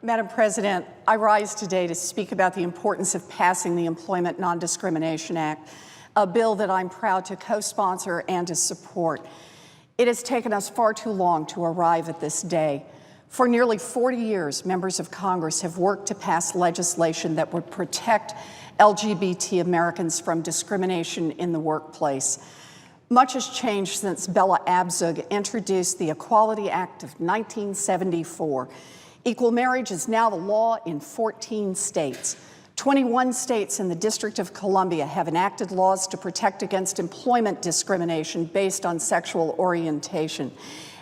Madam President, I rise today to speak about the importance of passing the Employment Non-Discrimination Act, a bill that I'm proud to co-sponsor and to support. It has taken us far too long to arrive at this day. For nearly 40 years, members of Congress have worked to pass legislation that would protect LGBT Americans from discrimination in the workplace. Much has changed since Bella Abzug introduced the Equality Act of 1974. Equal marriage is now the law in 14 states. 21 states in the District of Columbia have enacted laws to protect against employment discrimination based on sexual orientation.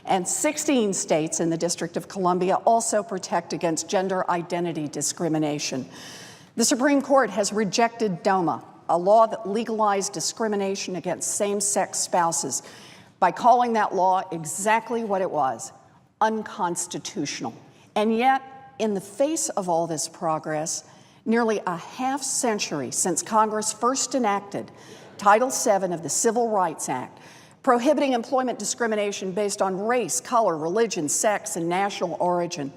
And 16 states in the District of Columbia also protect against gender identity discrimination. The Supreme Court has rejected DOMA, a law that legalized discrimination against same-sex spouses, by calling that law exactly what it was: unconstitutional. And yet, in the face of all this progress, nearly a half century since Congress first enacted Title VII of the Civil Rights Act, prohibiting employment discrimination based on race, color, religion, sex, and national origin,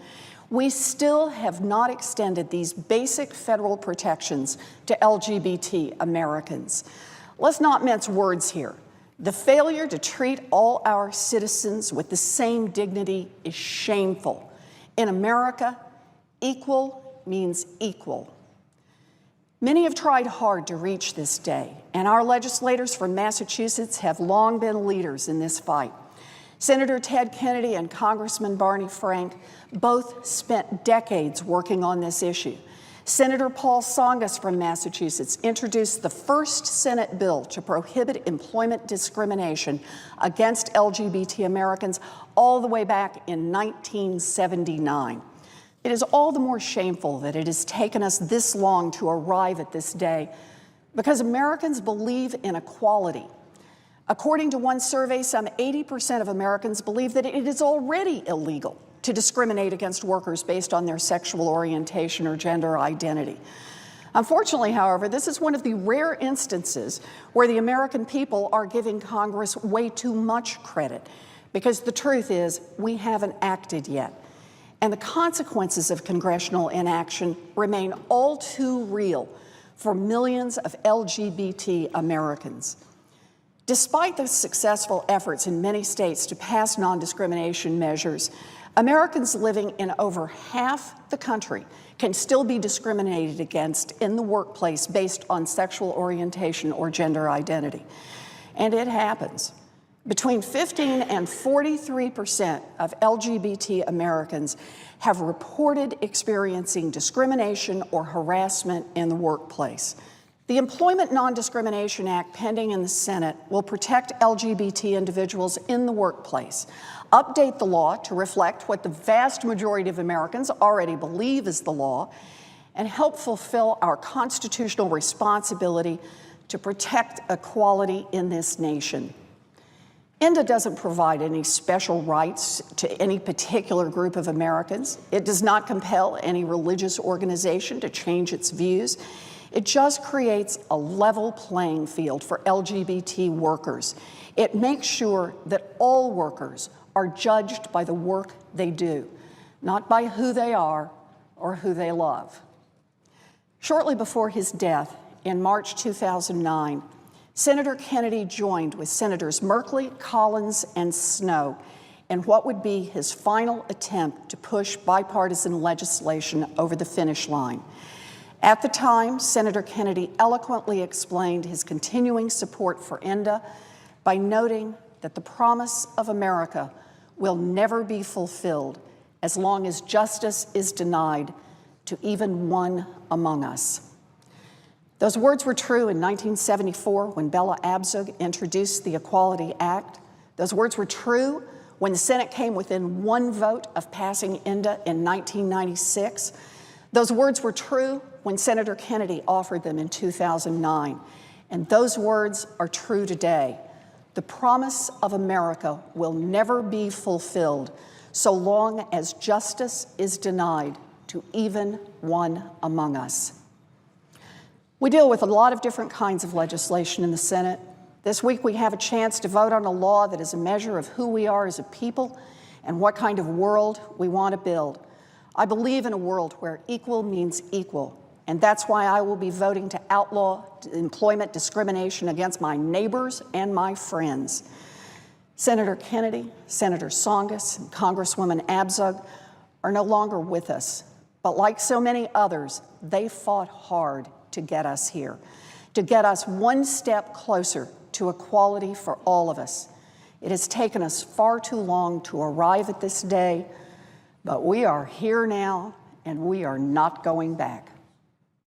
we still have not extended these basic federal protections to LGBT Americans. Let's not mince words here. The failure to treat all our citizens with the same dignity is shameful. In America, equal means equal. Many have tried hard to reach this day, and our legislators from Massachusetts have long been leaders in this fight. Senator Ted Kennedy and Congressman Barney Frank both spent decades working on this issue. Senator Paul Tsongas from Massachusetts introduced the first Senate bill to prohibit employment discrimination against LGBT Americans all the way back in 1979. It is all the more shameful that it has taken us this long to arrive at this day, because Americans believe in equality. According to one survey, some 80% of Americans believe that it is already illegal to discriminate against workers based on their sexual orientation or gender identity. Unfortunately, however, this is one of the rare instances where the American people are giving Congress way too much credit, because the truth is we haven't acted yet. And the consequences of congressional inaction remain all too real for millions of LGBT Americans. Despite the successful efforts in many states to pass non-discrimination measures, Americans living in over half the country can still be discriminated against in the workplace based on sexual orientation or gender identity. And it happens. Between 15 and 43% of LGBT Americans have reported experiencing discrimination or harassment in the workplace. The Employment Non-Discrimination Act pending in the Senate will protect LGBT individuals in the workplace, update the law to reflect what the vast majority of Americans already believe is the law, and help fulfill our constitutional responsibility to protect equality in this nation. ENDA doesn't provide any special rights to any particular group of Americans. It does not compel any religious organization to change its views. It just creates a level playing field for LGBT workers. It makes sure that all workers are judged by the work they do, not by who they are or who they love. Shortly before his death in March 2009, Senator Kennedy joined with Senators Merkley, Collins, and Snowe in what would be his final attempt to push bipartisan legislation over the finish line. At the time, Senator Kennedy eloquently explained his continuing support for ENDA by noting that the promise of America will never be fulfilled as long as justice is denied to even one among us. Those words were true in 1974 when Bella Abzug introduced the Equality Act. Those words were true when the Senate came within one vote of passing ENDA in 1996. Those words were true when Senator Kennedy offered them in 2009. And those words are true today. The promise of America will never be fulfilled so long as justice is denied to even one among us. We deal with a lot of different kinds of legislation in the Senate. This week we have a chance to vote on a law that is a measure of who we are as a people and what kind of world we want to build. I believe in a world where equal means equal, and that's why I will be voting to outlaw employment discrimination against my neighbors and my friends. Senator Kennedy, Senator Tsongas, and Congresswoman Abzug are no longer with us, but like so many others, they fought hard to get us here, to get us one step closer to equality for all of us. It has taken us far too long to arrive at this day, but we are here now, and we are not going back.